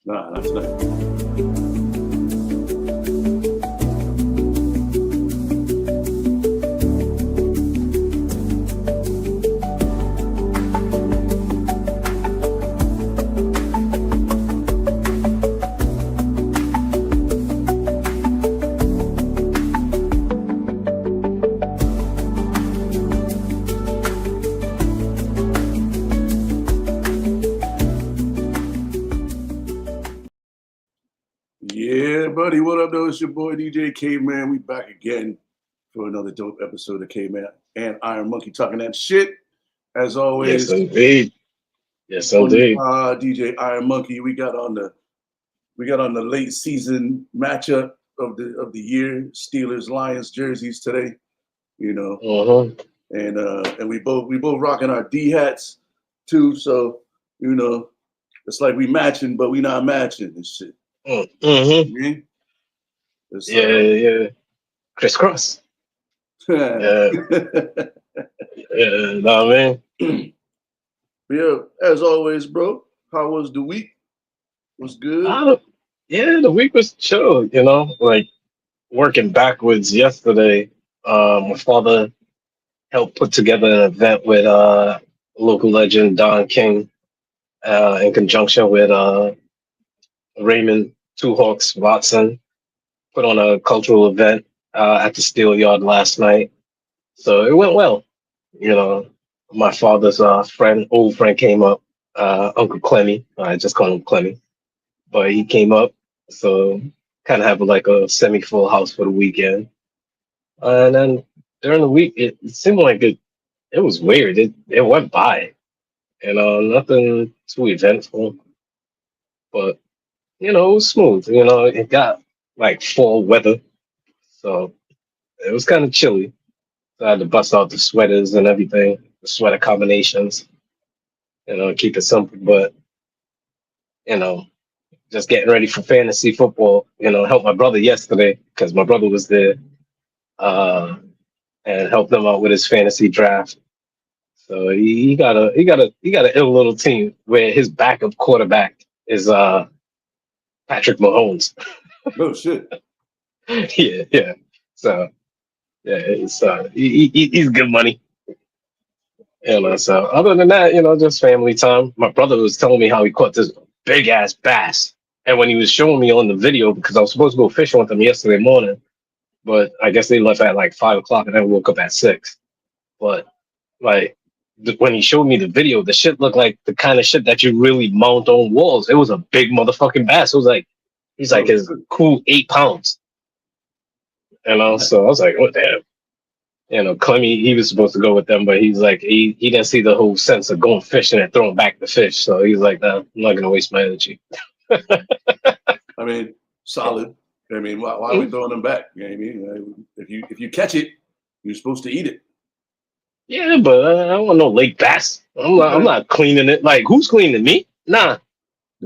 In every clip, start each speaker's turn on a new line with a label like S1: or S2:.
S1: Nah, not tonight. Yeah, buddy. What up, though? It's your boy DJ Caveman. We back again for another dope episode of Caveman and IronMonkey talking that shit. As always,
S2: Yes, indeed. Yes,
S1: on
S2: indeed.
S1: DJ IronMonkey, we got on the late season matchup of the year, Steelers Lions jerseys today. You know, and we both rocking our D hats too. So it's like we matching, but we not matching and shit.
S2: Mm-hmm. Yeah. Crisscross. Yeah. Yeah, know what I mean?
S1: Yeah, as always, bro. How was the week? Was good?
S2: Yeah, the week was chill, like working backwards yesterday. My father helped put together an event with local legend Don King in conjunction with Raymond Two Hawks Watson. Put on a cultural event at the Steel Yard last night. So it went well. You know, my father's old friend came up, Uncle Clemmy. I just call him Clemmy. But he came up, so kind of have like a semi-full house for the weekend. And then during the week, it seemed like it was weird. It went by, nothing too eventful, but it was smooth. It got like fall weather, so it was kind of chilly. So I had to bust out the sweaters and everything, the sweater combinations, keep it simple. But, you know, just getting ready for fantasy football, helped my brother yesterday because my brother was there uh, and helped him out with his fantasy draft. So he got an ill little team where his backup quarterback is Patrick Mahomes.
S1: No shit.
S2: Yeah. So yeah, he's good money. So other than that, just family time. My brother was telling me how he caught this big ass bass. And when he was showing me on the video, because I was supposed to go fishing with him yesterday morning, but I guess they left at like 5 o'clock and I woke up at 6. But like when he showed me the video, the shit looked like the kind of shit that you really mount on walls. It was a big motherfucking bass. It was like he's like his cool 8 pounds. So I was like, what the hell? Clemmy, he was supposed to go with them, but he's like, he didn't see the whole sense of going fishing and throwing back the fish. So he's like, nah, I'm not going to waste my energy.
S1: I mean, solid. I mean, why are we throwing them back? You know what I mean? If you catch it, you're supposed to eat it.
S2: Yeah, but I don't want no lake bass. I'm not cleaning it. Like, who's cleaning me? Nah,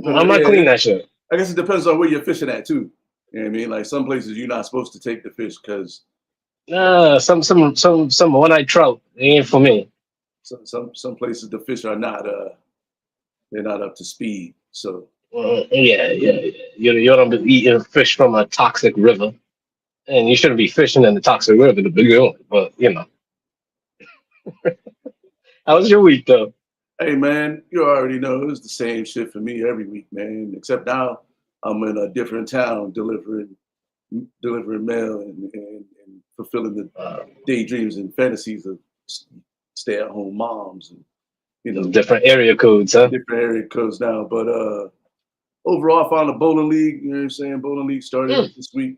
S2: I'm not cleaning that shit.
S1: I guess it depends on where you're fishing at too. You know what I mean? Like some places you're not supposed to take the fish because
S2: some one-eyed trout ain't for me.
S1: Some places the fish are not they're not up to speed. So
S2: yeah. You don't be eating fish from a toxic river, and you shouldn't be fishing in the toxic river to begin with. But how was your week though?
S1: Hey man, you already know it's the same shit for me every week, man. Except now I'm in a different town delivering mail and fulfilling the daydreams and fantasies of stay-at-home moms and
S2: different area codes, huh?
S1: Different area codes now. But overall, I found a bowling league. You know what I'm saying? Bowling league started this week.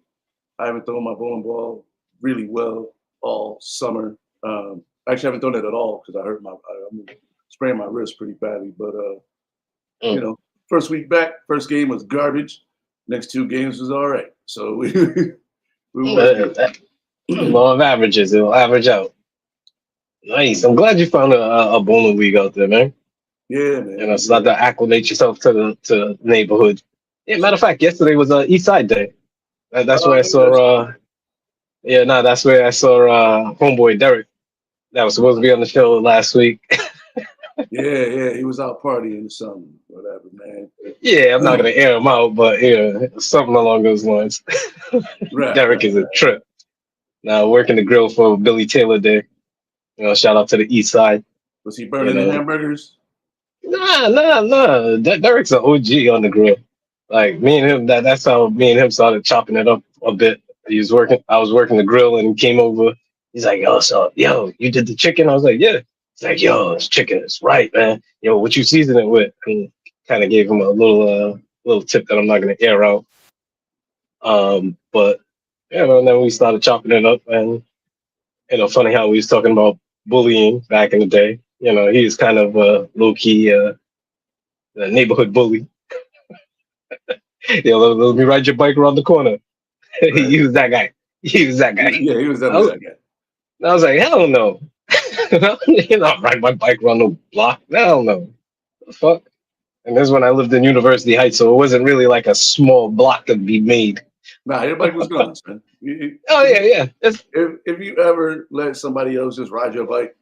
S1: I haven't thrown my bowling ball really well all summer. Actually, I haven't thrown it at all because I hurt I'm spraying my wrist pretty badly. But first week back, first game was garbage. Next 2 games was all right. So we
S2: law of averages. It'll average out. Nice. I'm glad you found a bowling league out there, man.
S1: Yeah, man.
S2: So not to acclimate yourself to the neighborhood. Yeah, matter of fact, yesterday was East Side Day. That's where I saw. That's where I saw homeboy Derek. That was supposed to be on the show last week.
S1: Yeah, Yeah, he was out partying or something, whatever, man.
S2: Yeah, I'm not gonna air him out, but yeah, something along those lines. Derek is a trip. Now working the grill for Billy Taylor Day. Shout out to the East Side.
S1: Was he
S2: You
S1: burning the
S2: know,
S1: hamburgers?
S2: nah. Derek's an OG on the grill. Like me and him, that's how me and him started chopping it up a bit. I was working the grill, and he came over. He's like, yo, you did the chicken? I was like, yeah. He's like, yo, it's chicken. It's right, man. Yo, what you season it with? And kind of gave him a little tip that I'm not gonna air out. But yeah, man, then we started chopping it up, and funny how we was talking about bullying back in the day. He's kind of a low key a neighborhood bully. Let me ride your bike around the corner.
S1: Right.
S2: He was that guy. He was that guy.
S1: Yeah, he was definitely that guy.
S2: I was like, hell no. Not ride my bike around the block. Hell no. The fuck? And this is when I lived in University Heights, so it wasn't really like a small block to be made.
S1: Nah, your bike was gone, man.
S2: Oh yeah.
S1: If you ever let somebody else just ride your bike,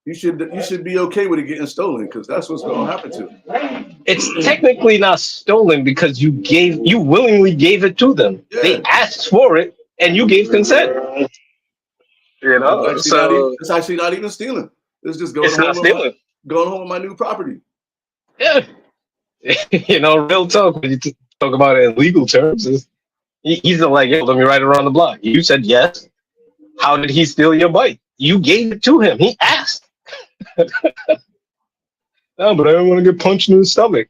S1: you should be okay with it getting stolen, because that's what's going to happen to it.
S2: It's technically not stolen because you willingly gave it to them. Yeah. They asked for it and you gave consent.
S1: It's actually not even stealing. It's just going home with my new property.
S2: Yeah. Real talk, when you talk about it in legal terms, he's like, yo, let me ride around the block. You said yes. How did he steal your bike? You gave it to him. He asked. No, but I don't want to get punched in the stomach.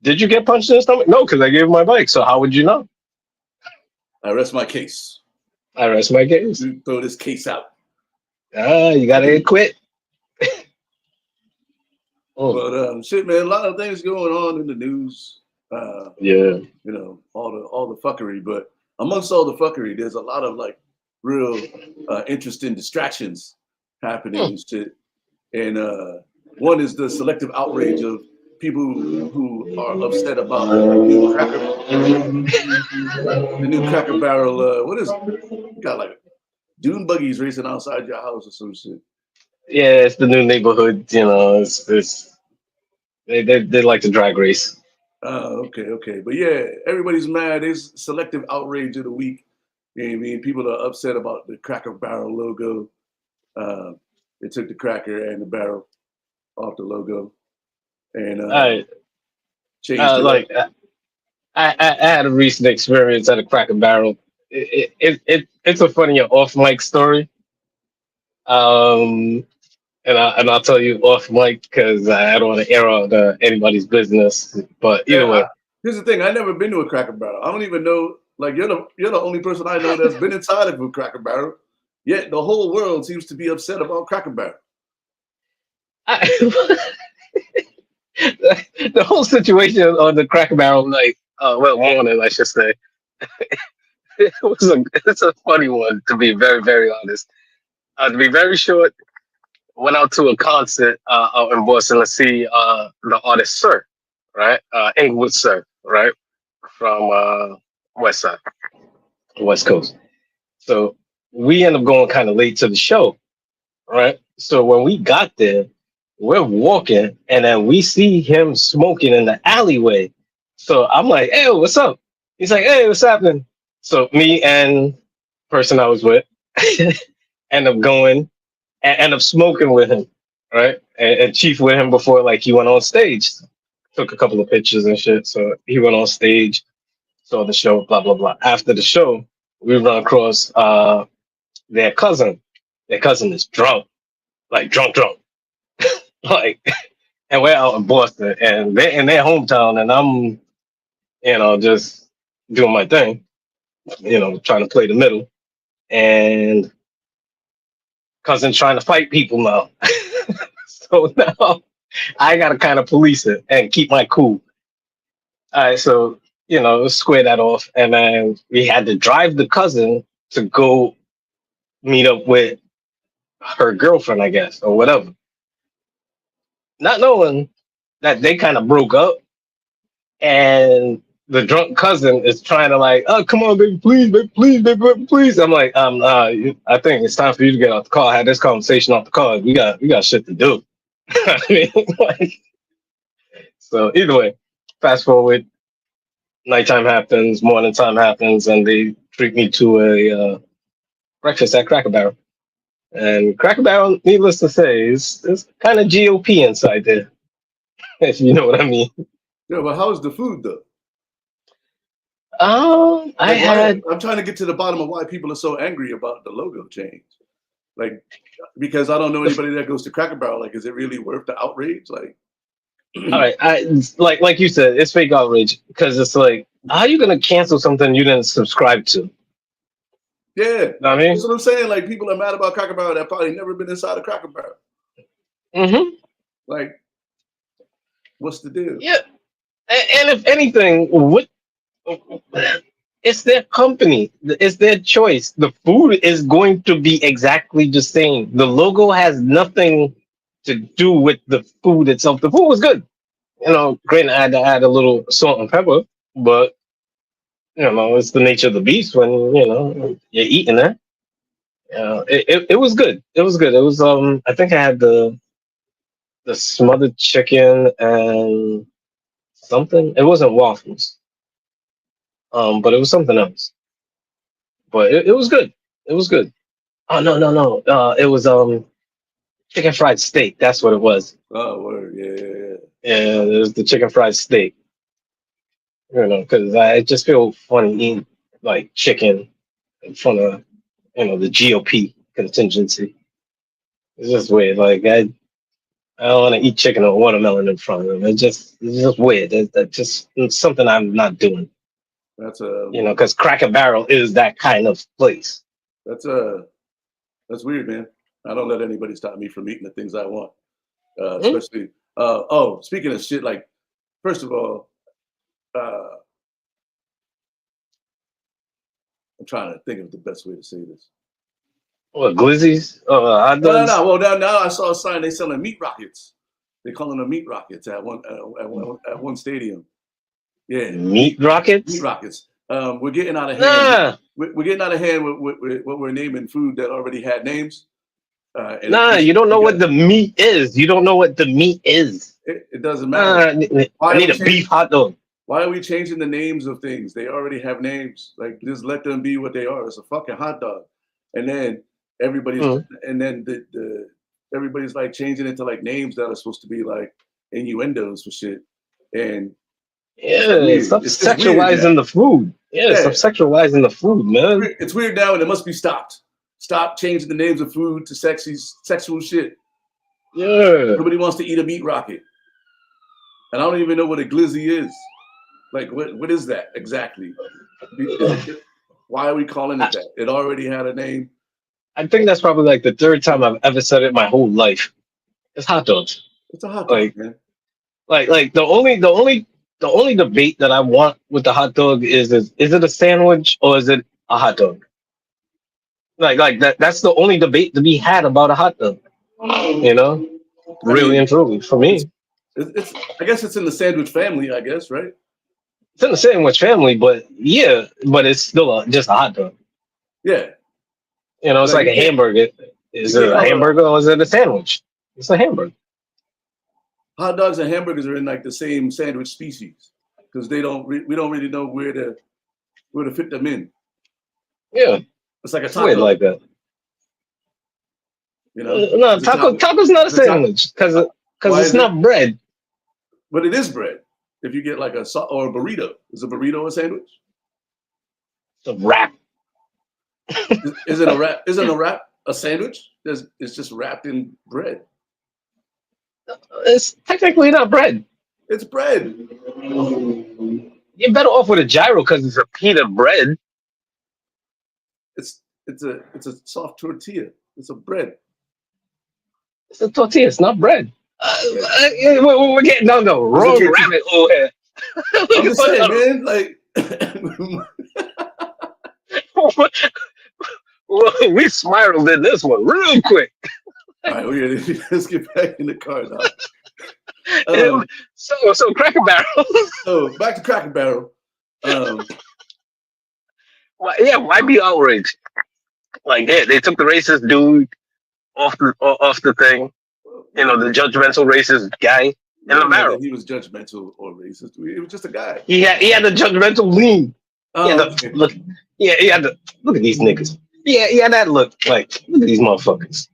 S2: Did you get punched in the stomach? No, because I gave him my bike. So how would you know?
S1: I rest my case.
S2: You
S1: throw this case out.
S2: You gotta quit.
S1: But shit, man, a lot of things going on in the news.
S2: Yeah.
S1: All the fuckery, but amongst all the fuckery, there's a lot of like real interesting distractions happening and shit. And one is the selective outrage of people who are upset about the new Cracker Barrel. What is it? You got like dune buggies racing outside your house or some shit.
S2: Yeah, it's the new neighborhood. It's they like to drag race.
S1: Okay. But yeah, everybody's mad. There's selective outrage of the week. You know what I mean? People are upset about the Cracker Barrel logo. They took the cracker and the barrel off the logo, and changed it.
S2: I had a recent experience at a Cracker Barrel. It's a funny off mic story. And I'll tell you off mic because I don't want to air out anybody's business. But either way,
S1: here's the thing: I've never been to a Cracker Barrel. I don't even know. Like you're the only person I know that's been inside of a Cracker Barrel. Yet the whole world seems to be upset about Cracker Barrel.
S2: The whole situation on the Cracker Barrel night, morning, I should say. It's a funny one, to be very, very honest. To be very short, went out to a concert out in Boston to see the artist Sir, right? Inglewood Sir, right? From West Coast. So we end up going kind of late to the show, right? So when we got there, we're walking and then we see him smoking in the alleyway. So I'm like, hey, what's up? He's like, hey, what's happening? So me and person I was with end up smoking with him, right? And chief with him before like he went on stage. Took a couple of pictures and shit. So he went on stage, saw the show, blah, blah, blah. After the show, we run across their cousin. Their cousin is drunk, like drunk. Like, and we're out in Boston and they're in their hometown and I'm, just doing my thing, trying to play the middle. And cousin's trying to fight people now. So now I gotta kind of police it and keep my cool. All right, so, square that off. And then we had to drive the cousin to go meet up with her girlfriend, I guess, or whatever. Not knowing that they kind of broke up and the drunk cousin is trying to like, oh, come on, baby, please, baby, please. I'm like, I think it's time for you to get out the car. I had this conversation off the car. We got shit to do. I mean, like, so either way, fast forward, nighttime happens, morning time happens, and they treat me to a breakfast at Cracker Barrel. And Cracker Barrel, needless to say, is kind of GOP inside there, if you know what I mean.
S1: Yeah, but how is the food though?
S2: I
S1: Like, why?
S2: had
S1: I'm trying to get to the bottom of why people are so angry about the logo change. Like, because I don't know anybody that goes to Cracker Barrel. Like, is it really worth the outrage? Like,
S2: all right. Like you said, it's fake outrage because it's like, how are you gonna cancel something you didn't subscribe to?
S1: yeah,
S2: Know what I mean?
S1: that's what I'm saying. Like, people are mad about Cracker Barrel that probably never been inside a Cracker Barrel.
S2: Mm-hmm.
S1: Like, what's the deal?
S2: Yeah. And if anything, what it's their company, it's their choice. The food is going to be exactly the same. The logo has nothing to do with the food itself. The food was good. Granted, I had to add a little salt and pepper, but it's the nature of the beast when you're eating it. It was good. It was good. It was I think I had the smothered chicken and something. It wasn't waffles. But it was something else. But it was good. It was good. Oh no. It was chicken fried steak. That's what it was.
S1: Oh, word. Yeah.
S2: Yeah, it was the chicken fried steak. Because I just feel funny eating like chicken in front of the GOP contingency. It's just weird. Like I don't want to eat chicken or watermelon in front of them. It's just weird. That just it's something I'm not doing.
S1: That's
S2: Because Cracker Barrel is that kind of place.
S1: that's weird, man. I don't let anybody stop me from eating the things I want. Especially speaking of shit, like, first of all, I'm trying to think of the best way to say this.
S2: What, glizzies? Hot dogs?
S1: No. Well, now I saw a sign they selling meat rockets. They calling them meat rockets at one stadium. Yeah,
S2: Meat rockets?
S1: meat rockets. We're getting out of hand.
S2: Nah,
S1: We're getting out of hand with what we're naming food that already had names.
S2: you don't know what the meat is. You don't know what the meat is.
S1: It doesn't matter.
S2: I need a beef hot dog.
S1: Why are we changing the names of things? They already have names. Like, just let them be what they are. It's a fucking hot dog. And then everybody's like changing it to like names that are supposed to be like innuendos for shit. And
S2: yeah, stop
S1: it's just weird
S2: sexualizing the food.
S1: Yeah.
S2: Stop sexualizing the food, man.
S1: It's weird now, and it must be stopped. Stop changing the names of food to sexual shit.
S2: Yeah.
S1: Nobody wants to eat a meat rocket. And I don't even know what a glizzy is. Like, what is that exactly? Why are we calling it that? It already had a name.
S2: I think that's probably like the third time I've ever said it my whole life. It's hot dogs.
S1: It's a hot dog, man.
S2: Like the only debate that I want with the hot dog is it a sandwich or is it a hot dog? Like that's the only debate to be had about a hot dog. Really and truly for me.
S1: It's I guess it's in the sandwich family, I guess, right?
S2: It's in the sandwich family, but it's still just a hot dog.
S1: Yeah.
S2: It's like a hamburger. Is it a hamburger or is it a sandwich? It's a hamburger.
S1: Hot dogs and hamburgers are in like the same sandwich species because we don't really know where to fit them in.
S2: Yeah,
S1: it's like a
S2: taco. Weird like that.
S1: No,
S2: taco's not a sandwich because it's not bread.
S1: But it is bread. If you get like a burrito, is a burrito a sandwich?
S2: It's a wrap.
S1: Isn't a wrap? Isn't a wrap a sandwich? It's just wrapped in bread.
S2: It's technically not bread.
S1: It's bread.
S2: You're better off with a gyro because it's a pita bread.
S1: It's a soft tortilla. It's a bread.
S2: It's a tortilla. It's not bread. We're getting down the wrong rabbit hole here.
S1: I'm just saying, man. Like,
S2: we spiraled in this one real quick.
S1: All right, let's get back in the car
S2: now. So Cracker Barrel.
S1: So back to Cracker Barrel.
S2: Why be outraged? Like they took the racist dude off the thing. You know, the judgmental racist guy in the barrel.
S1: He was judgmental or racist. He was just a guy.
S2: He had the judgmental lean. He had
S1: Okay.
S2: look. Yeah, he had the look at these niggas. Yeah, he had that look. Like, look at these motherfuckers.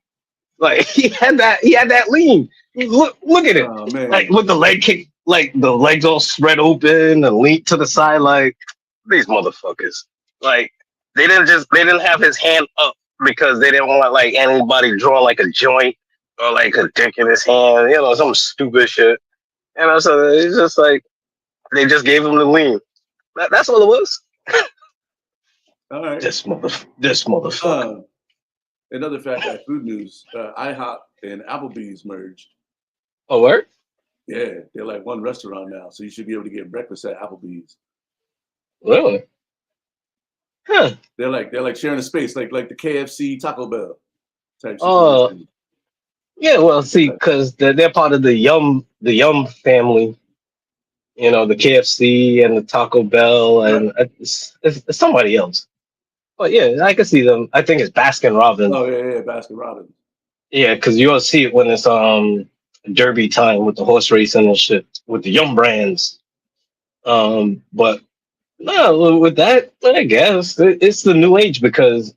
S2: Like he had that lean. Look at it.
S1: Oh man.
S2: Like with the leg kick, like the legs all spread open and lean to the side. Like these motherfuckers. Like they didn't have his hand up because they didn't want like anybody drawing like a joint or like a dick in his hand. You know, some stupid shit. And so it's just like they just gave him the lean. That's all it was.
S1: All right.
S2: This motherfucker.
S1: Another Fat Guy food news: IHOP and Applebee's merged.
S2: Oh, where?
S1: Yeah, they're like one restaurant now, so you should be able to get breakfast at Applebee's.
S2: Really? Huh?
S1: They're like sharing a space, like the KFC Taco Bell type.
S2: Oh, yeah. Well, see, because they're part of the Yum family. You know, the KFC and the Taco Bell, and it's somebody else. But yeah, I can see them. I think it's Baskin Robbins.
S1: Oh yeah, Baskin Robbins.
S2: Yeah, because you'll see it when it's Derby time with the horse racing and shit with the Yum brands. But no, with that, I guess it's the new age because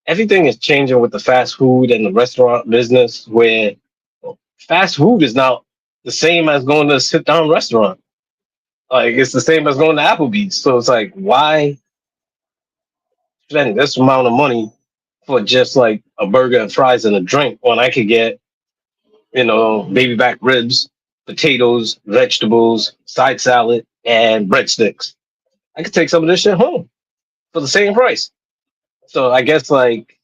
S2: everything is changing with the fast food and the restaurant business. Where fast food is now the same as going to a sit down restaurant. Like it's the same as going to Applebee's. So it's like, why spend this amount of money for just like a burger and fries and a drink when I could get, you know, baby back ribs, potatoes, vegetables, side salad, and breadsticks. I could take some of this shit home for the same price. So I guess like,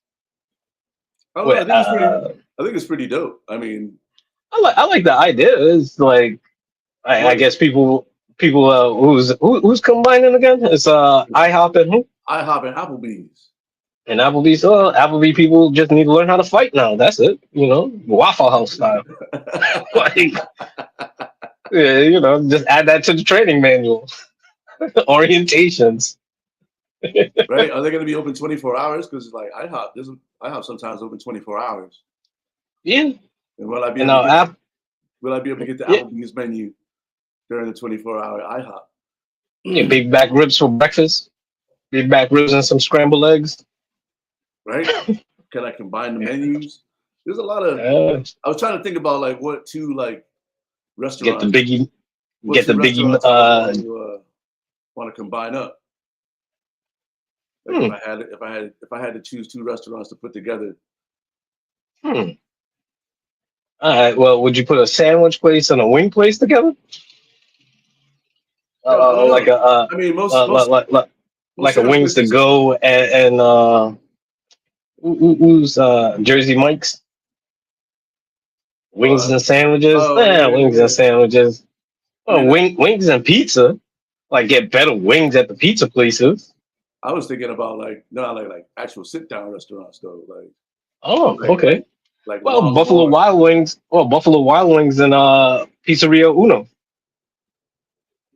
S1: I think it's pretty dope. I mean,
S2: I like the idea. It's like I guess people who's combining again? It's IHOP and who?
S1: IHOP and Applebee's.
S2: And Applebee's, Applebee people just need to learn how to fight now. That's it. You know, Waffle House style. Like, yeah, you know, just add that to the training manual. Orientations.
S1: Right? Are they going to be open 24 hours? Because like IHOP sometimes open 24 hours.
S2: Yeah.
S1: And will I be able to get the Applebee's menu during the 24-hour IHOP?
S2: Yeah, big back ribs for breakfast. Big back ribs and some scrambled eggs.
S1: Right? Can I combine the menus? There's a lot of. I was trying to think about like what two like restaurants.
S2: Get the biggie.
S1: Want to combine up. Like if I had to choose two restaurants to put together.
S2: All right. Well, would you put a sandwich place and a wing place together? Like a.
S1: I mean, most
S2: like a Wings to Go and who's Jersey Mike's wings and sandwiches. Wings and sandwiches. Oh, wings and pizza. Like get better wings at the pizza places.
S1: I was thinking about like actual sit down restaurants though. Like
S2: okay.
S1: Like
S2: Buffalo Wild Wings. Well, Buffalo Wild Wings and Pizzeria Uno.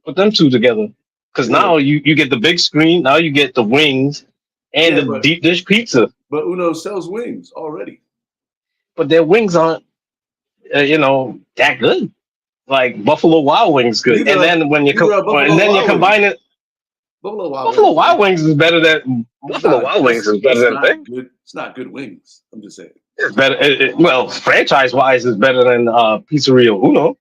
S2: Put them two together. Because now you get the big screen. Now you get the wings and the deep dish pizza.
S1: But Uno sells wings already.
S2: But their wings aren't, that good. Like Buffalo Wild Wings good. And then when you combine it, Buffalo Wild Wings is better than Wild Wings is better than thing.
S1: It's not good wings. I'm just saying.
S2: It's better. Franchise wise, is better than Pizzeria Uno.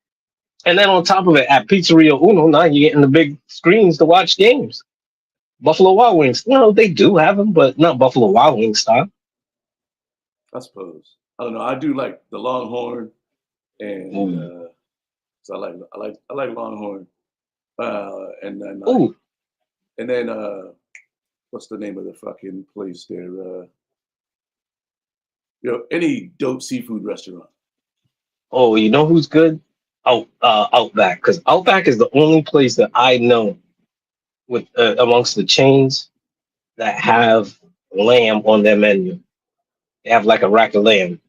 S2: And then on top of it, at Pizzeria Uno, now you're getting the big screens to watch games. Buffalo Wild Wings, they do have them, but not Buffalo Wild Wings style.
S1: I suppose. I don't know. I do like the Longhorn, and so I like Longhorn, and then what's the name of the fucking place there? Any dope seafood restaurant.
S2: Oh, you know who's good? Outback, because Outback is the only place that I know with amongst the chains that have lamb on their menu. They have like a rack of lamb.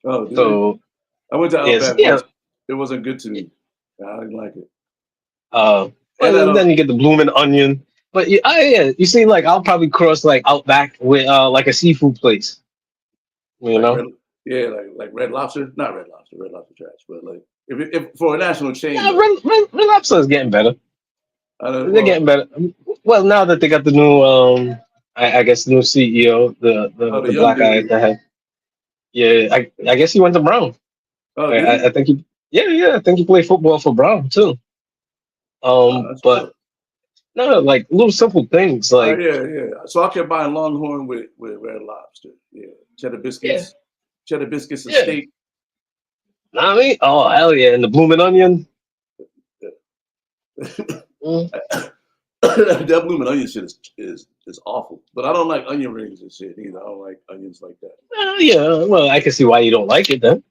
S1: Oh, so I went to Outback. Yeah. It wasn't good to me. I didn't like it.
S2: And then you get the blooming onion. But you see, like I'll probably cross like Outback with like a seafood place. You know,
S1: Yeah, like Red Lobster, not Red Lobster, Red Lobster trash, but like if for a national chain
S2: Yeah,
S1: though,
S2: Red Lobster is getting better.
S1: I don't
S2: They're
S1: well,
S2: getting better. Well, now that they got the new, I guess the new CEO, the
S1: oh
S2: the,
S1: the
S2: the
S1: young
S2: black guy
S1: dude.
S2: at the head. Yeah, I guess he went to Brown.
S1: Oh,
S2: I,
S1: did
S2: I
S1: he?
S2: I think he, yeah, I think he played football for Brown too.
S1: That's what's
S2: But
S1: up.
S2: no, like little simple things,
S1: Oh
S2: like
S1: yeah, yeah. So I kept buying Longhorn with Red Lobster. Yeah,
S2: yeah,
S1: cheddar biscuits and
S2: yeah.
S1: steak.
S2: Know what I mean? Oh hell yeah, and the blooming onion. Mm.
S1: That blooming onion shit is awful. But I don't like onion rings and shit either. I don't like onions like that.
S2: Yeah, well, I can see why you don't like it then.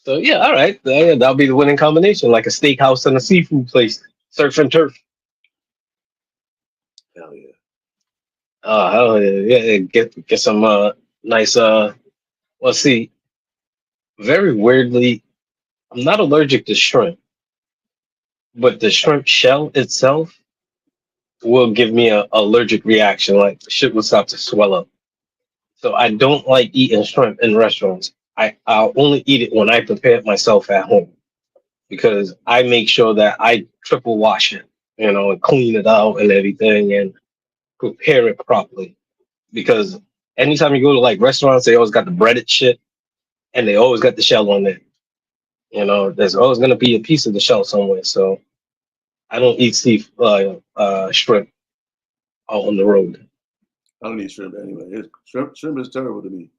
S2: So yeah, all right, yeah, that'll be the winning combination, like a steakhouse and a seafood place, surf and turf.
S1: Hell yeah.
S2: Oh hell yeah, yeah, get some nice Well, see, very weirdly, I'm not allergic to shrimp, but the shrimp shell itself will give me a allergic reaction, like shit will start to swell up. So I don't like eating shrimp in restaurants. I'll only eat it when I prepare it myself at home because I make sure that I triple wash it, and clean it out and everything and prepare it properly. Because anytime you go to like restaurants, they always got the breaded shit and they always got the shell on it. There's always gonna be a piece of the shell somewhere. So I don't eat shrimp out on the road.
S1: I don't eat shrimp anyway. Shrimp is terrible to me.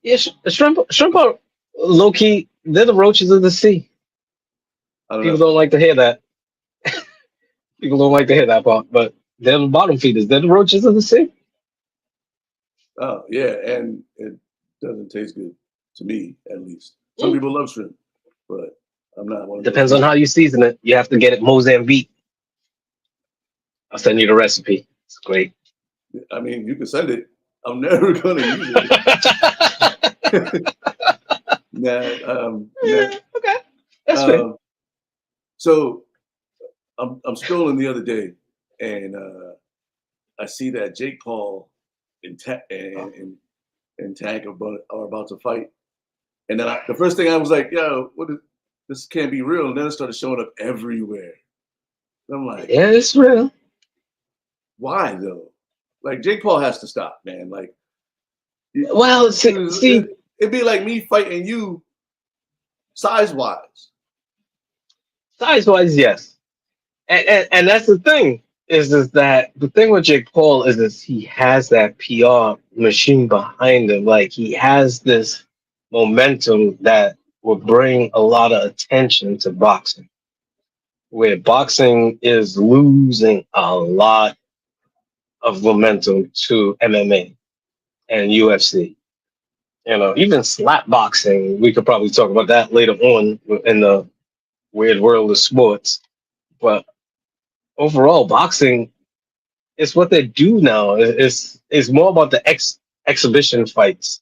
S2: Yeah, shrimp are low key. They're the roaches of the sea.
S1: I don't
S2: People
S1: know.
S2: don't like to hear that. People don't like to hear that part, but they're the bottom feeders. They're the roaches of the sea.
S1: Oh yeah, and it doesn't taste good to me at least. Some
S2: Mm.
S1: people love shrimp, but I'm not one of those
S2: Depends on
S1: people.
S2: how you season it. You have to get it Mozambique. I'll send you the recipe. It's great.
S1: I mean, you can send it. I'm never gonna use it. Nah, nah.
S2: Okay, that's fair.
S1: Um, so I'm scrolling the other day, and I see that Jake Paul and Tank are about to fight, and then the first thing I was like, "Yo, this can't be real," and then it started showing up everywhere. And I'm like,
S2: Yeah, it's real.
S1: why though? Like Jake Paul has to stop, man. Like
S2: Well, see,
S1: it'd be like me fighting you size wise.
S2: size wise, yes. And that's the thing is that the thing with Jake Paul is he has that PR machine behind him. Like he has this momentum that will bring a lot of attention to boxing, where boxing is losing a lot of momentum to MMA and UFC. Even slap boxing, we could probably talk about that later on in the weird world of sports. But overall, boxing is what they do now. It's more about the exhibition fights,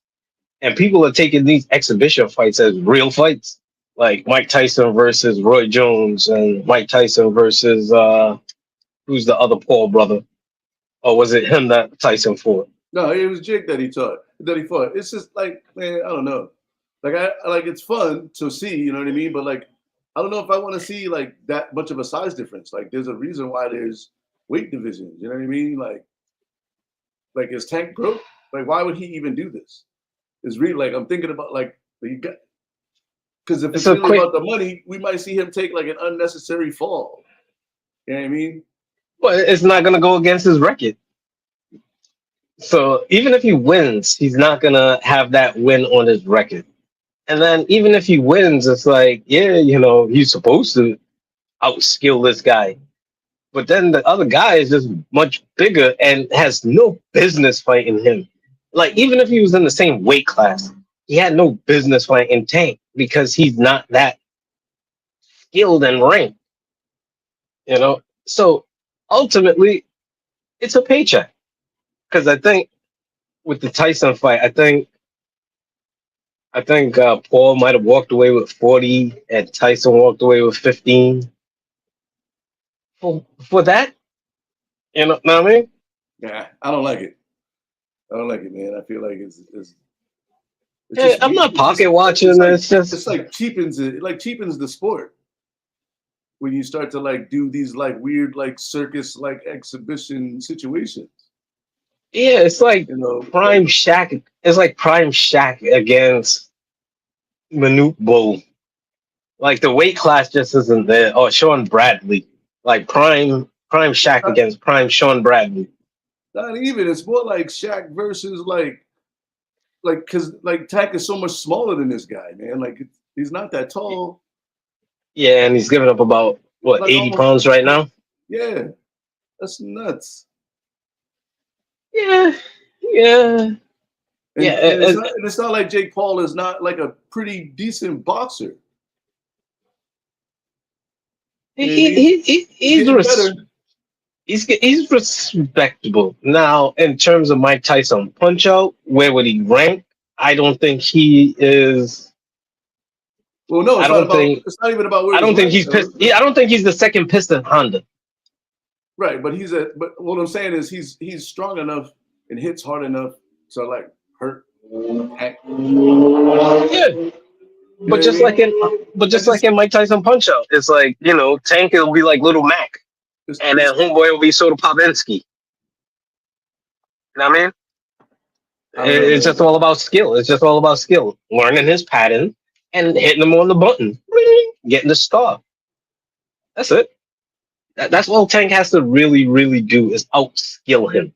S2: and people are taking these exhibition fights as real fights, like Mike Tyson versus Roy Jones, and Mike Tyson versus who's the other Paul brother, or was it him that Tyson fought?
S1: No, it was Jake that he fought. It's just like, man, I don't know. Like I like it's fun to see, you know what I mean? But like I don't know if I want to see like that much of a size difference. Like there's a reason why there's weight divisions, you know what I mean? Like is Tank broke? Like why would he even do this? It's really like I'm thinking about like you got because if it's
S2: So
S1: really
S2: quick,
S1: about the money, we might see him take like an unnecessary fall. You know what I mean?
S2: well, it's not gonna go against his record. So even if he wins, he's not gonna have that win on his record. And then even if he wins, it's like, yeah, he's supposed to outskill this guy. But then the other guy is just much bigger and has no business fighting him. Like even if he was in the same weight class, he had no business fighting Tank because he's not that skilled and ranked. So ultimately, it's a paycheck. Because I think with the Tyson fight, I think Paul might have walked away with 40, and Tyson walked away with 15. For that, know what I mean?
S1: Yeah, I don't like it. I don't like it, man. I feel like it's It's just
S2: I'm not
S1: it's just
S2: pocket watching. It's
S1: it's
S2: just
S1: like cheapens it. It like cheapens the sport when you start to like do these like weird like circus like exhibition situations.
S2: yeah, it's like
S1: You know, like
S2: Prime Shaq. It's like Prime Shaq against Manute Bull. Like the weight class just isn't there. Or Sean Bradley. Like Prime Shaq
S1: not,
S2: against Prime Sean Bradley.
S1: not even. It's more like Shaq versus like because like Tack is so much smaller than this guy, man. Like he's not that tall.
S2: Yeah, and he's giving up about what
S1: Like
S2: 80
S1: almost
S2: pounds right now.
S1: yeah. That's nuts.
S2: Yeah, yeah, yeah.
S1: And it's not like Jake Paul is not like a pretty decent boxer. You know what I mean? He's
S2: He's
S1: getting better.
S2: he's respectable now in terms of Mike Tyson punch out. Where would he rank? I don't think he is.
S1: Well, no,
S2: I don't think.
S1: it's not even about where
S2: I
S1: he's
S2: don't think
S1: ranked
S2: he's
S1: though.
S2: pissed. I don't think he's the second piston Honda.
S1: Right, but but what I'm saying is he's strong enough and hits hard enough to like hurt Tank.
S2: Yeah,
S1: You know
S2: but
S1: what I
S2: just
S1: mean?
S2: like in but
S1: I
S2: just like
S1: just
S2: in Mike Tyson punch out, it's like Tank will be like Little Mac, and then
S1: it's
S2: Homeboy will be Soda Popinski. You know what I mean?
S1: I don't know,
S2: It's just
S1: man.
S2: all about skill. It's just all about skill, learning his pattern and hitting him on the button, Ring, getting the star. That's it. That's all Tank has to really, really do is outskill him.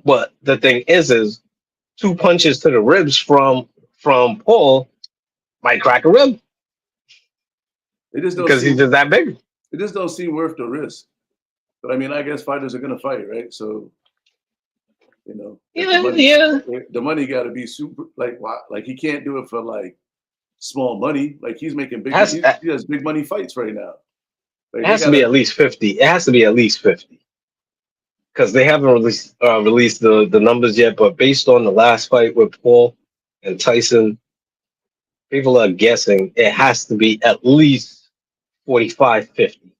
S2: But the thing is two punches to the ribs from Paul might crack a rib
S1: It just don't
S2: because he's
S1: seem
S2: just that big.
S1: it just don't seem worth the risk. But I mean, I guess fighters are gonna fight, right? So if
S2: Yeah, yeah.
S1: the money got to be super. Like, why? Like he can't do it for like small money. Like he's making big.
S2: Has
S1: He has big money fights right now.
S2: It
S1: Like they
S2: has to be
S1: gotta.
S2: at least 50. It has to be at least 50 because they haven't released the numbers yet. But based on the last fight with Paul and Tyson, people are guessing it has to be at least 45, 50.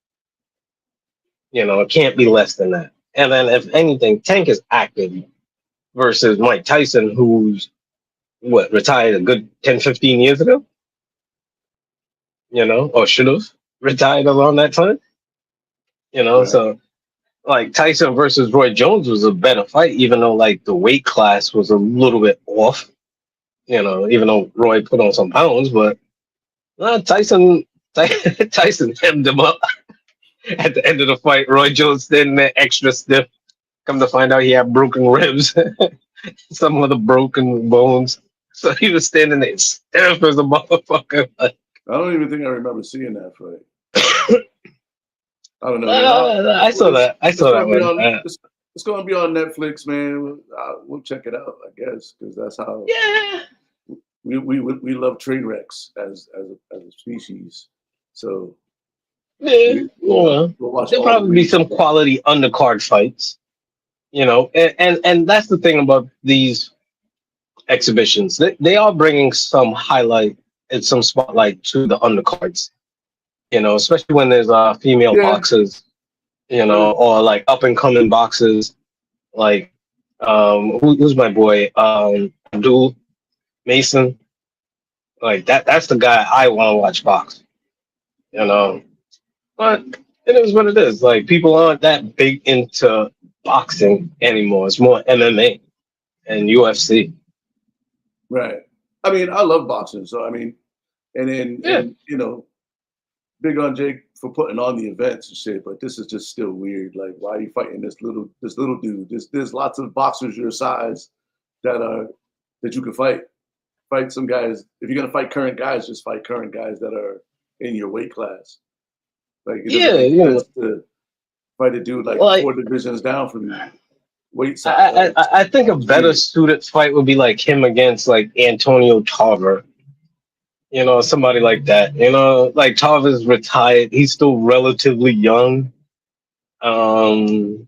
S2: It can't be less than that. And then, if anything, Tank is active versus Mike Tyson, who's retired a good 10, 15 years ago, or should have retired around that time,
S1: Right.
S2: so like Tyson versus Roy Jones was a better fight, even though like the weight class was a little bit off, even though Roy put on some pounds, but Tyson Tyson hemmed him up at the end of the fight. Roy Jones standing there extra stiff. Come to find out he had broken ribs, some of the broken bones. So he was standing there stiff as a motherfucker.
S1: I don't even think I remember seeing that fight. I don't know, man.
S2: I saw that. I
S1: It's
S2: saw that
S1: gonna be
S2: one.
S1: on. It's gonna be on Netflix, man. We'll check it out, I guess, because that's how
S2: Yeah.
S1: we love train wrecks as a species. So
S2: Yeah.
S1: we'll
S2: Well,
S1: watch
S2: there'll
S1: all the
S2: probably be
S1: leagues.
S2: some quality undercard fights. And that's the thing about these exhibitions. They are bringing some highlight and some spotlight to the undercards. Especially when there's female
S1: Yeah,
S2: boxers,
S1: but
S2: or like up and coming boxers, like who's my boy Abdul Mason. Like that's the guy I want to watch box. You know, but it is what it is. Like people aren't that big into boxing anymore. It's more MMA and UFC.
S1: right. I mean, I love boxing, so I mean,
S2: Yeah,
S1: and big on Jake for putting on the events and shit. But this is just still weird. Like, why are you fighting this little dude? There's lots of boxers your size that you can fight. Fight some guys. If you're gonna fight current guys, just fight current guys that are in your weight class. Like it doesn't
S2: yeah.
S1: make sense to fight a dude like
S2: Like
S1: 4 divisions down from you. Weight size.
S2: I think a
S1: It's
S2: better
S1: weird.
S2: suited fight would be like him against like Antonio Tarver. Somebody like that. Like Tarver's retired. He's still relatively young. Um,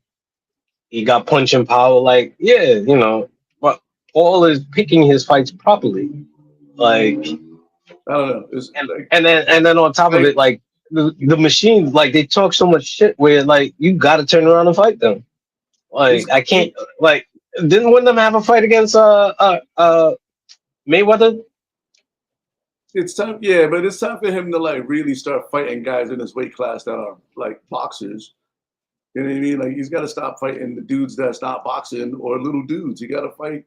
S2: he got punching power. Like, yeah, but Paul is picking his fights properly. Like,
S1: I don't know. It's
S2: and and then on top of
S1: like
S2: it, like the machines, like they talk so much shit where like you got to turn around and fight them.
S1: it's
S2: Like, I can't. Like, didn't Wyndham have a fight against Mayweather.
S1: It's time, yeah, but it's time for him to like really start fighting guys in his weight class that are like boxers. You know what I mean? Like he's got to stop fighting the dudes that's not boxing or little dudes. He got to fight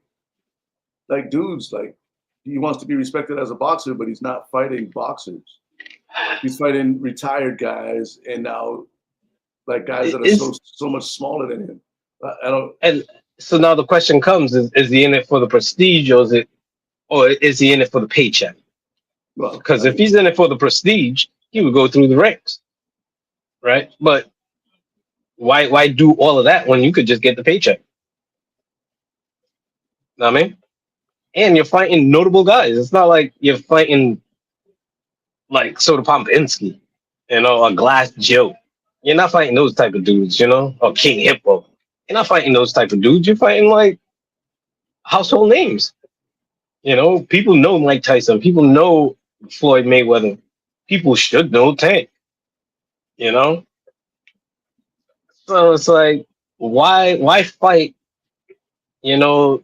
S1: like dudes. Like he wants to be respected as a boxer, but he's not fighting boxers. He's fighting retired guys, and now like guys that are so much smaller than him. I don't.
S2: And so now the question comes: Is he in it for the prestige, or is he in it for the paycheck?
S1: Well,
S2: Because if he's in it for the prestige, he would go through the ranks, right? But why do all of that when you could just get the paycheck? Know what I mean? And you're fighting notable guys. It's not like you're fighting like Soda Pompinski, a Glass Joe. You're not fighting those type of dudes, or King Hippo. You're not fighting those type of dudes. You're fighting like household names. People know Mike Tyson. People know Floyd Mayweather. People should know Tank. So it's like, why fight? The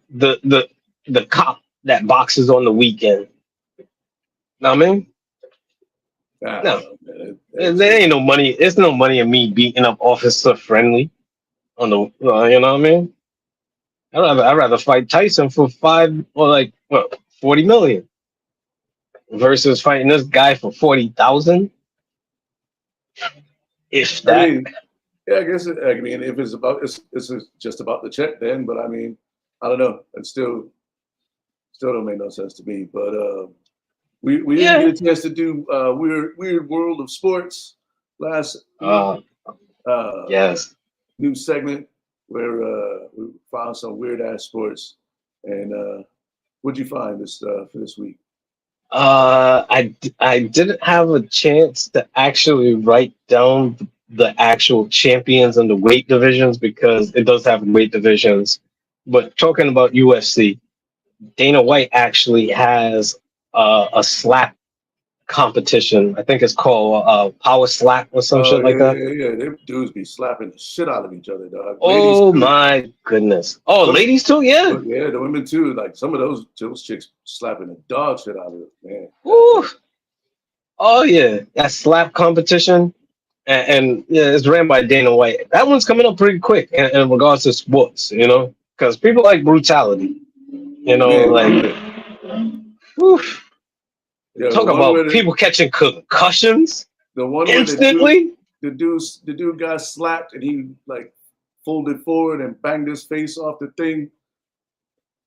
S2: cop that boxes on the weekend. Know what I mean? No, there ain't no money. There's no money in me beating up Officer Friendly on the. You know what I mean? I'd rather fight Tyson for 40 million versus fighting this guy for 40,000. If that.
S1: I mean, yeah, I guess. I mean, if it's just about the check, then. But I mean, I don't know. It still don't make no sense to me. But we didn't get a chance to do weird world of sports last
S2: yes
S1: new segment where we found some weird ass sports. And what'd you find for this week?
S2: I didn't have a chance to actually write down the actual champions and the weight divisions because it does have weight divisions. But talking about UFC, Dana White actually has a slap competition. I think it's called Power Slap or some shit like that.
S1: Yeah. Them dudes be slapping the shit out of each other, dog.
S2: Oh my goodness! Oh, ladies too, yeah.
S1: Yeah, the women too. Like some of those chicks slapping the dog shit out of it, man.
S2: Ooh. Oh yeah, that slap competition, and yeah, it's ran by Dana White. That one's coming up pretty quick in regards to sports, because people like brutality, Oof. Yeah, talk about people catching concussions.
S1: The one
S2: instantly.
S1: The dude got slapped and he like folded forward and banged his face off the thing,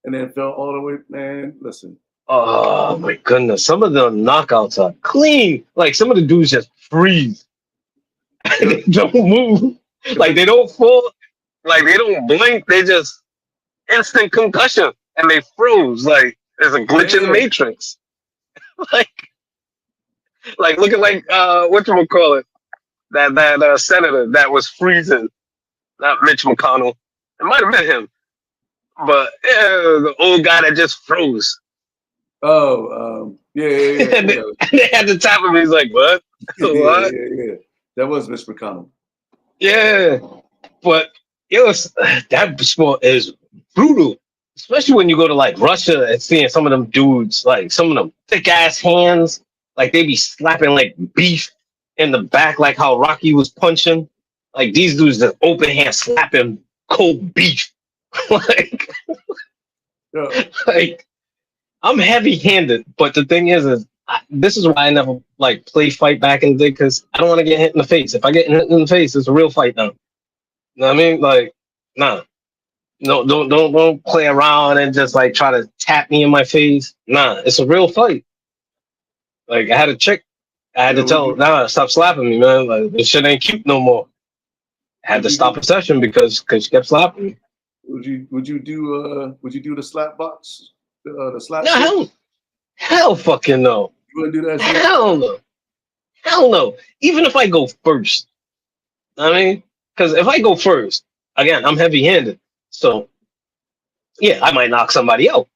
S1: and then fell all the way. Man, listen.
S2: Oh my goodness! Some of the knockouts are clean. Like some of the dudes just freeze. They don't move. Like they don't fall. Like they don't blink. They just instant concussion and they froze. Like there's a glitch in the matrix. like looking like whatchamacallit, that senator that was freezing. Not Mitch McConnell. It might have been him. But the old guy that just froze.
S1: Oh, yeah.
S2: And they had to tap him. He's like, what? What?
S1: Yeah. That was Mitch McConnell.
S2: Yeah. But that sport is brutal. Especially when you go to like Russia and seeing some of them dudes, like some of them thick ass hands, like they be slapping like beef in the back, like how Rocky was punching. Like these dudes just open hand slapping cold beef. Like I'm heavy handed, but the thing is this is why I never like play fight back in the day because I don't want to get hit in the face. If I get hit in the face, it's a real fight now. You know what I mean? Like, nah. No, don't play around and just like try to tap me in my face. Nah, it's a real fight. Like I had a chick, I had to tell her, nah, stop slapping me, man. Like this shit ain't cute no more. I had to stop a session because she kept slapping me.
S1: Would you do the slap box? The slap?
S2: No, hell fucking no.
S1: You wanna do that shit?
S2: Hell no. Even if I go first. I mean, because if I go first, again, I'm heavy handed. So, yeah, I might knock somebody out.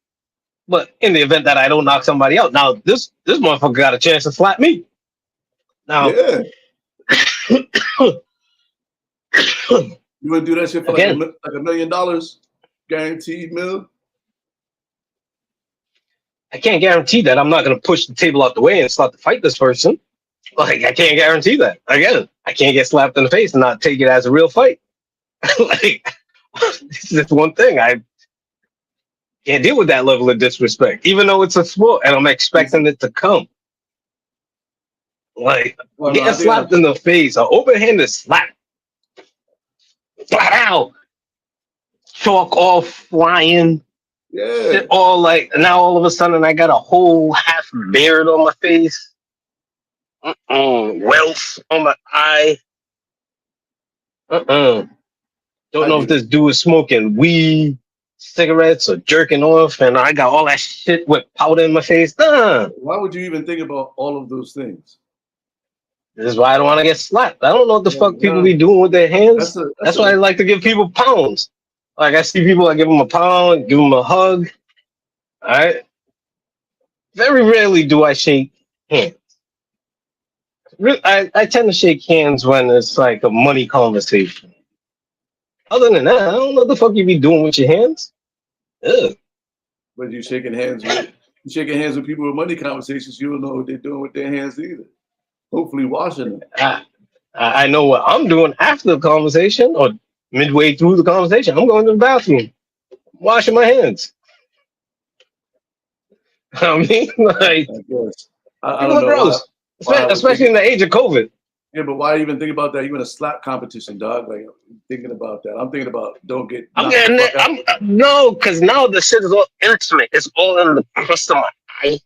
S2: But in the event that I don't knock somebody out, now this motherfucker got a chance to slap me. Now,
S1: yeah. You want to do that shit for like $1 million? Guaranteed mil?
S2: I can't guarantee that I'm not gonna push the table out the way and start to fight this person. Like, I can't guarantee that. Again, I can't get slapped in the face and not take it as a real fight. Like, it's just one thing. I can't deal with that level of disrespect, even though it's a sport and I'm expecting it to come. Like,
S1: Well, no, I
S2: getting
S1: think
S2: slapped in the face, an open-handed slap, flat out, chalk all flying, shit all like, now all of a sudden I got a whole half beard on my face, welts on my eye. Don't know if this dude is smoking weed, cigarettes, or jerking off, and I got all that shit with powder in my face.
S1: Why would you even think about all of those things?
S2: This is why I don't want to get slapped. I don't know what the fuck people be doing with their hands. That's why I like to give people pounds. Like, I see people, I give them a pound, give them a hug. All right. Very rarely do I shake hands. I tend to shake hands when it's like a money conversation. Other than that, I don't know what the fuck you be doing with your hands. Ugh.
S1: But you're shaking hands with people with money conversations. You don't know what they're doing with their hands either. Hopefully washing them.
S2: I know what I'm doing after the conversation or midway through the conversation. I'm going to the bathroom, washing my hands. I mean, like,
S1: I don't know.
S2: Gross, especially in the age of COVID.
S1: Yeah, but why even think about that? You're in a slap competition, dog. Like, thinking about that. I'm thinking about don't get.
S2: No, because now the shit is all intimate. It's all in the crust of my eye.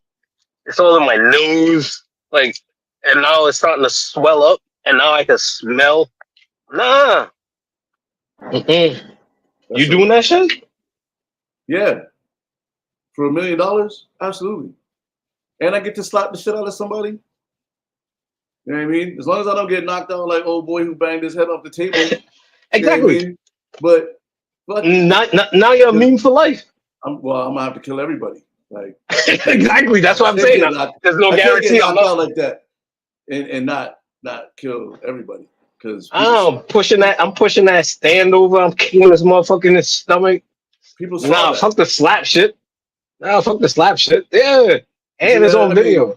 S2: It's all in my nose. Like, and now it's starting to swell up, and now I can smell. Nah. You doing that shit?
S1: Yeah. For $1 million? Absolutely. And I get to slap the shit out of somebody. You know what I mean? As long as I don't get knocked out like old boy who banged his head off the table.
S2: Exactly.
S1: You know I mean? But
S2: now you're a meme for life.
S1: I'm gonna have to kill everybody. Like
S2: exactly. That's what I'm saying. There's no guarantee
S1: I'm not like that and not kill everybody. Because
S2: I'm pushing that stand over. I'm kicking this motherfucker in his stomach.
S1: People saw that.
S2: Fuck the slap shit. Fuck the slap shit. Yeah. And it's on video.
S1: Mean,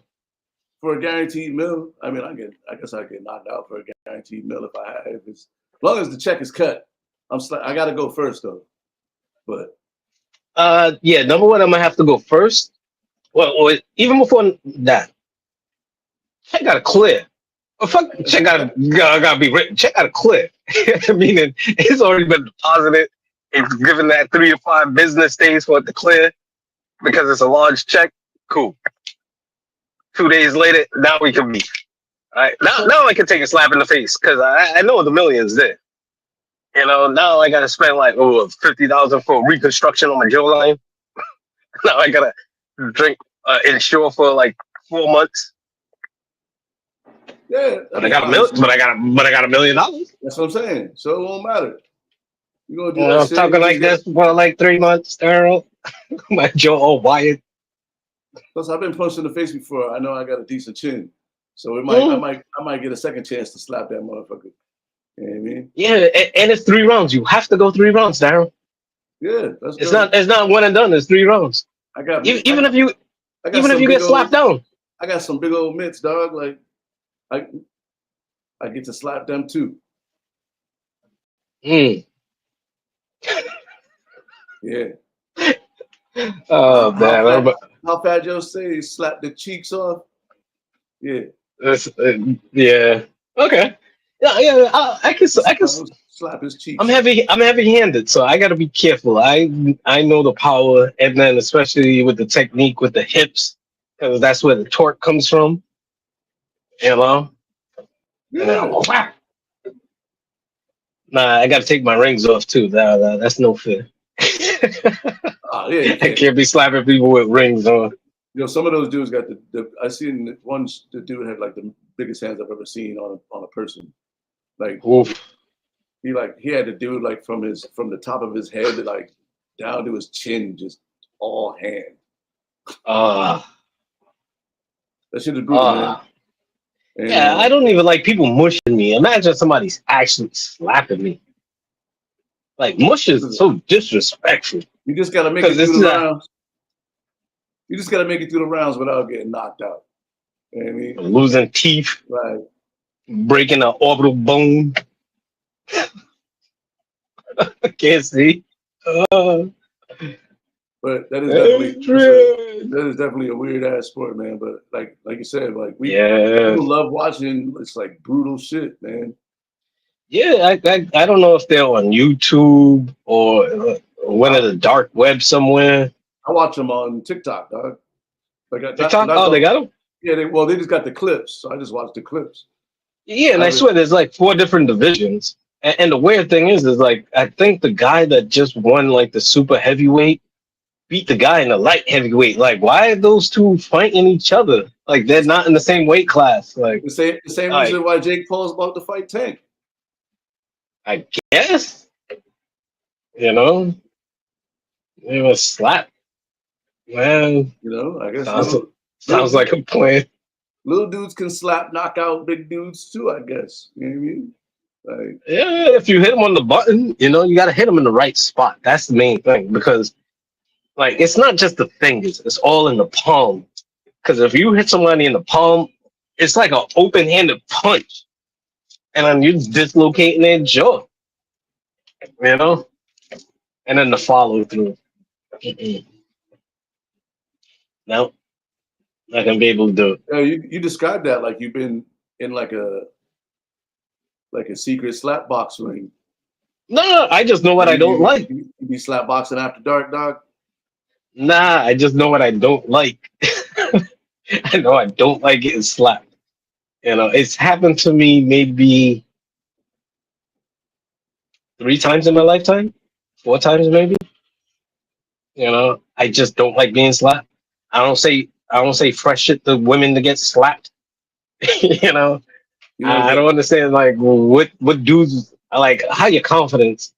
S1: for a guaranteed meal, I mean, I guess I get knocked out for a guaranteed meal as long as the check is cut. I gotta go first though. But
S2: yeah, number one, I'm gonna have to go first. Well, even before that, check gotta clear. Well, fuck, check gotta be written. Check gotta clear. Meaning it's already been deposited. It's given that 3 to 5 business days for it to clear because it's a large check. Cool. 2 days later, now we can be. All right, now I can take a slap in the face because I know the millions there. You know, now I gotta spend like $50,000 for reconstruction on my jawline. Now I gotta drink insure for like 4 months.
S1: Yeah,
S2: but I got $1 million.
S1: That's what I'm saying. So it won't matter. You're gonna do
S2: that. I'm talking like this for like 3 months, Daryl. My jaw all wired.
S1: Plus, I've been punched in the face before. I know I got a decent chin, so I might get a second chance to slap that motherfucker. You know what I mean?
S2: Yeah, and it's 3 rounds. You have to go 3 rounds, Daryl.
S1: Yeah, that's
S2: it's good. It's not one and done. It's 3 rounds. Even if you get slapped down.
S1: I got some big old mitts, dog. Like I get to slap them too. Yeah.
S2: Oh man!
S1: How Fat Joe say he slapped the cheeks off? Yeah.
S2: Yeah. Okay. Yeah. I can
S1: slap his cheeks.
S2: I'm heavy-handed, so I got to be careful. I know the power, and then especially with the technique with the hips, because that's where the torque comes from. You know.
S1: Yeah.
S2: Nah, I got to take my rings off too. That's no fair.
S1: Yeah,
S2: I can't be slapping people with rings on.
S1: You know, some of those dudes got I seen the dude had like the biggest hands I've ever seen on a person. Like,
S2: oof.
S1: He had to do like from the top of his head like down to his chin, just all hand. That shit is brutal, man. And,
S2: yeah, I don't even like people mushing me. Imagine somebody's actually slapping me. Like, mush is so disrespectful.
S1: You just gotta make it through the rounds. You just gotta make it through the rounds without getting knocked out. You know what I mean?
S2: Losing teeth,
S1: Right.
S2: breaking an orbital bone. I can't see. Uh,
S1: But that is
S2: Adrian.
S1: definitely a weird ass sport, man. But like you said, like
S2: Yeah.
S1: people love watching. It's like brutal shit, man.
S2: Yeah, I don't know if they're on YouTube or one of the dark web somewhere.
S1: I watch them on TikTok, dog. Like
S2: TikTok?
S1: not
S2: Oh,
S1: the,
S2: they got them?
S1: yeah. They just got the clips, so I just watch the clips.
S2: Yeah, and I swear there's like 4 different divisions. And the weird thing is like I think the guy that just won like the super heavyweight beat the guy in the light heavyweight. Like, why are those two fighting each other? Like, they're not in the same weight class. Like,
S1: the same reason why Jake Paul's about to fight Tank.
S2: I guess, you know, it was slap, man.
S1: You know, I guess
S2: Sounds like a plan.
S1: Little dudes can slap, knock out big dudes too. I guess. You know what I mean? Like,
S2: Yeah, if you hit him on the button, you know, you got to hit him in the right spot. That's the main thing because, like, it's not just the fingers; it's all in the palm. Because if you hit somebody in the palm, it's like an open-handed punch, and then you're dislocating their jaw. You know, and then the follow through. No, not gonna be able to do it.
S1: yeah, you described that like you've been in like a secret slap box ring.
S2: No, I just know what I don't like.
S1: You be slap boxing after dark, dog.
S2: Nah, I just know what I don't like. I know I don't like getting slapped. You know, it's happened to me maybe 3 times in my lifetime, 4 times maybe. You know, I just don't like being slapped. I don't say fresh shit to women to get slapped. You know, I don't understand like what dudes like how your confidence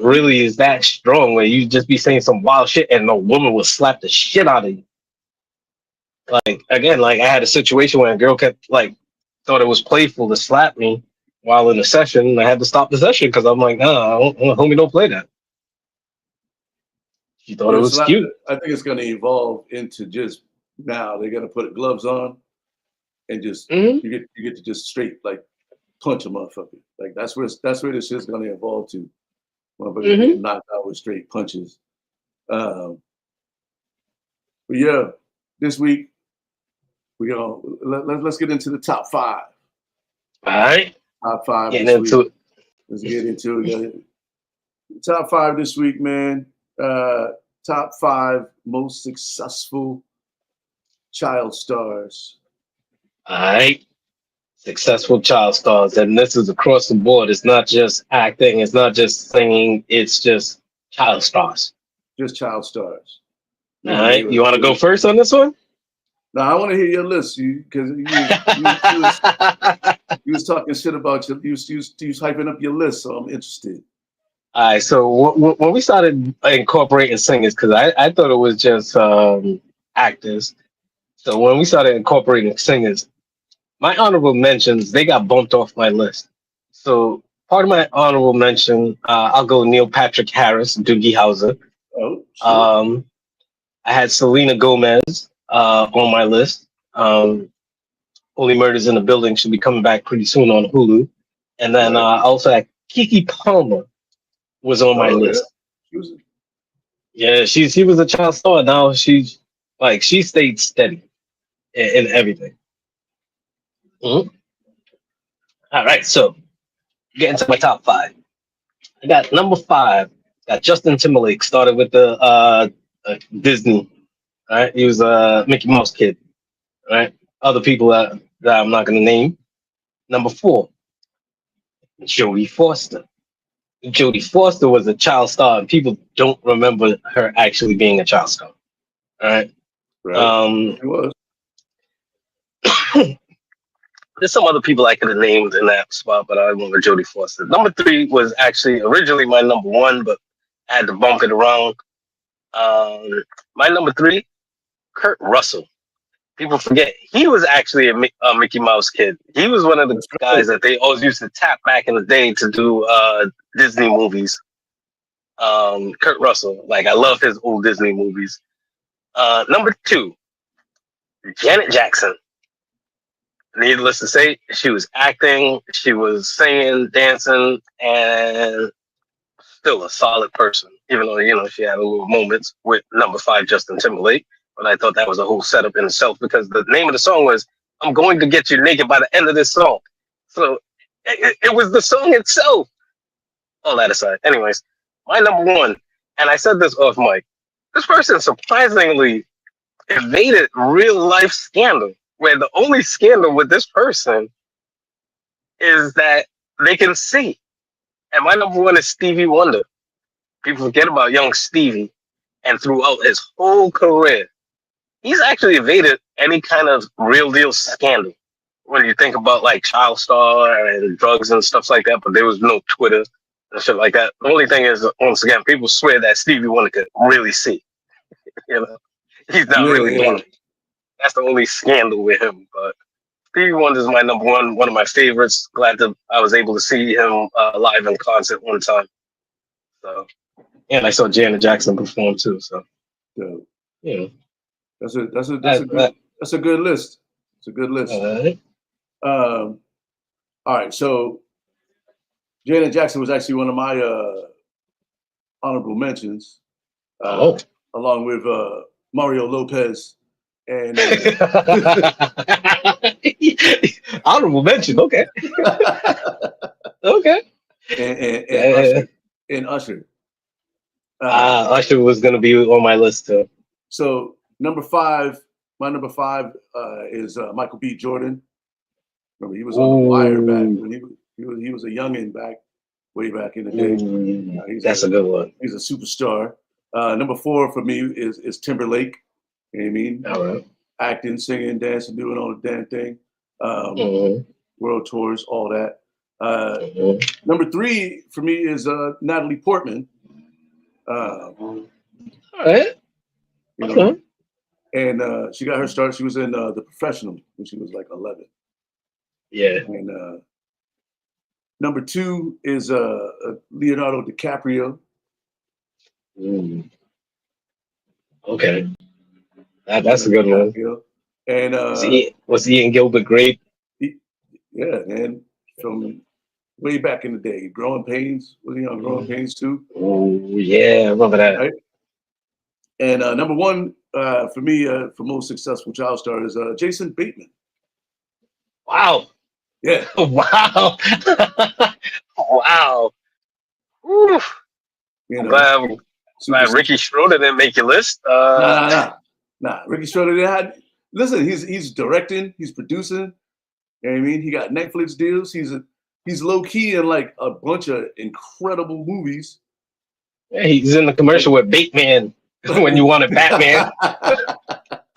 S2: really is that strong where you just be saying some wild shit and the woman will slap the shit out of you. Like again, like I had a situation where a girl kept like thought it was playful to slap me while in the session. And I had to stop the session because I'm like, nah, homie, don't play that. She thought it was cute.
S1: I think it's going to evolve into just now they're going to put gloves on and just you get to just straight like punch a motherfucker. Like that's where this shit's going to evolve to. Motherfuckers getting knocked out with straight punches. But yeah, this week let's get into the top 5.
S2: All right,
S1: top 5.
S2: Getting into it.
S1: Let's get into it. Top 5 this week, man. Top 5 most successful child stars.
S2: All right. Successful child stars. And this is across the board. It's not just acting. It's not just singing. It's just child stars.
S1: Just child stars.
S2: All right. You want to go first on this one?
S1: No, I want to hear your list. Because you was talking shit about you. You was hyping up your list. So I'm interested.
S2: All right, so when we started incorporating singers, because I thought it was just actors. So when we started incorporating singers, my honorable mentions, they got bumped off my list. So part of my honorable mention, I'll go Neil Patrick Harris, Doogie Howser.
S1: Oh, sure.
S2: I had Selena Gomez on my list. Only Murders in the Building should be coming back pretty soon on Hulu. And then I also had Keke Palmer was on my list. Yeah, she was a child star. Now she stayed steady in everything. All right, so getting to my top 5. I got number 5. Got Justin Timberlake. Started with the Disney. All right, he was a Mickey Mouse kid. All right, other people that I'm not gonna name. Number 4, Jodie Foster. Jodie Foster was a child star, and people don't remember her actually being a child star. All right.
S1: It was.
S2: There's some other people I could have named in that spot, but I went with Jodie Foster. Number 3 was actually originally my number 1, but I had to bump it around. My number 3, Kurt Russell. People forget he was actually a Mickey Mouse kid. He was one of the guys that they always used to tap back in the day to do Disney movies. Kurt Russell, like I love his old Disney movies. Number 2, Janet Jackson. Needless to say, she was acting, she was singing, dancing, and still a solid person. Even though she had a little moments with number 5, Justin Timberlake. But I thought that was a whole setup in itself because the name of the song was "I'm Going to Get You Naked" by the end of this song. So it was the song itself. All that aside, anyways, my number 1, and I said this off mic. This person surprisingly evaded real life scandal, where the only scandal with this person is that they can see. And my number 1 is Stevie Wonder. People forget about young Stevie, and throughout his whole career, he's actually evaded any kind of real deal scandal. When you think about like child star and drugs and stuff like that, but there was no Twitter and shit like that. The only thing is, once again, people swear that Stevie Wonder could really see. He's not really blind. That's the only scandal with him. But Stevie Wonder is my number 1, one of my favorites. Glad that I was able to see him live in concert one time. So, and I saw Janet Jackson perform too. So,
S1: that's a good list. It's a good list. All right. So Janet Jackson was actually one of my honorable mentions. Along with Mario Lopez and
S2: honorable mention. Okay. Okay.
S1: And Usher.
S2: Usher was going to be on my list too.
S1: So number 5, my number 5 is Michael B. Jordan. Remember, he was on The Wire back when he was a youngin' way back in the day.
S2: That's a good one.
S1: He's a superstar. Number 4 for me is Timberlake. You know what I mean?
S2: All right.
S1: Acting, singing, dancing, doing all the damn thing. World tours, all that. Number 3 for me is Natalie Portman.
S2: All right.
S1: And she got her start. She was in The Professional when she was like 11.
S2: Yeah.
S1: And number 2 is Leonardo DiCaprio.
S2: Okay. That's a good one.
S1: And
S2: was he in Gilbert Grape?
S1: Yeah, man. From way back in the day. Growing Pains. Was he on Growing Pains too?
S2: Oh, yeah. I remember that.
S1: Right? And number 1 for me, for most successful child star is Jason Bateman.
S2: Wow.
S1: Yeah.
S2: Wow. Wow. Oof. Glad Ricky Schroeder didn't make your list.
S1: Nah. Ricky Schroeder listen, he's directing, he's producing. You know what I mean? He got Netflix deals. He's low key in like a bunch of incredible movies.
S2: Yeah, he's in the commercial with Bateman when you wanted Batman.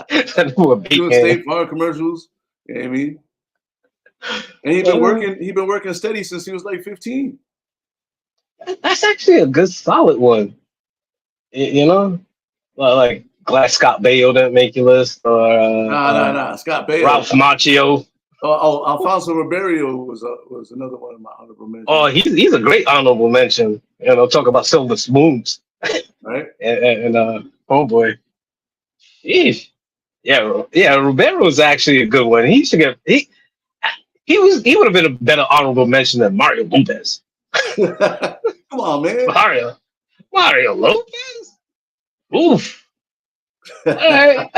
S1: Doing State Farm commercials. You know what I mean? And he's been working steady since he was like 15.
S2: That's actually a good solid one. Like glad Scott Baio didn't make your list, or
S1: nah. Scott Baio,
S2: Ralph Macchio.
S1: Alfonso Ribeiro was another one of my honorable mentions.
S2: Oh, he's a great honorable mention. Talk about silver spoons,
S1: right?
S2: And oh boy, sheesh. Yeah. Ribeiro is actually a good one. He should get he would have been a better honorable mention than Mario Lopez.
S1: Come on, man.
S2: Mario Lopez? Oof. All right.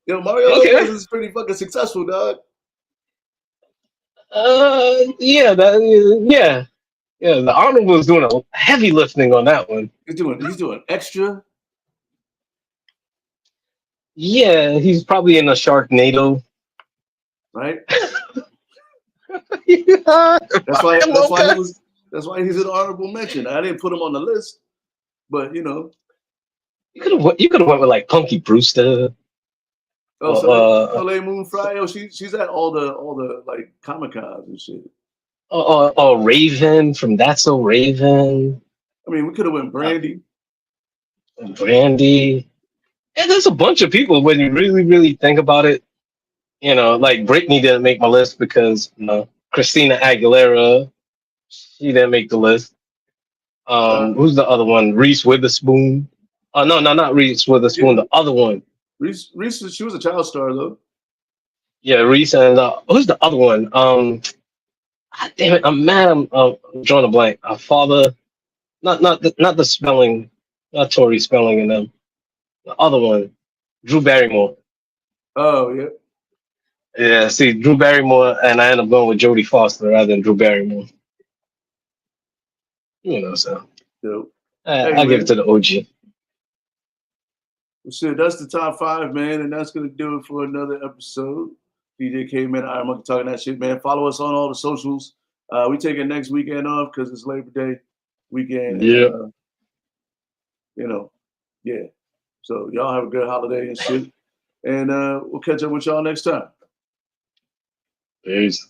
S1: Yo, Mario Lopez is pretty fucking successful, dog.
S2: Yeah. The honorable is doing a heavy lifting on that one.
S1: He's doing extra.
S2: Yeah, he's probably in a Sharknado.
S1: Right?
S2: Yeah.
S1: That's why he's an honorable mention. I didn't put him on the list, but you
S2: could have went with like Punky Brewster.
S1: Soleil Moon Frye. She's at all the like Comic-Cons and shit.
S2: Raven from That's So Raven.
S1: I mean, we could have went Brandy.
S2: Brandy. And there's a bunch of people when you really, really think about it. Like Britney didn't make my list because Christina Aguilera, she didn't make the list. Who's the other one? Reese Witherspoon. Oh no, no, not Reese Witherspoon.
S1: Yeah.
S2: The other one.
S1: Reese, she was a child star though.
S2: Yeah, Reese and who's the other one? Damn it, I'm mad. I'm drawing a blank. Father, not the spelling, not Tori spelling and them. The other one, Drew Barrymore.
S1: Oh yeah.
S2: Yeah, see, Drew Barrymore, and I end up going with Jodie Foster rather than Drew Barrymore. So
S1: Dope. Hey
S2: I'll give it
S1: man.
S2: to the OG.
S1: Well, shit, that's the top 5, man, and that's gonna do it for another episode. DJ Caveman, IronMonkey talking that shit, man. Follow us on all the socials. We taking next weekend off because it's Labor Day weekend, and
S2: Yeah.
S1: yeah. So y'all have a good holiday and shit, and we'll catch up with y'all next time.
S2: Peace.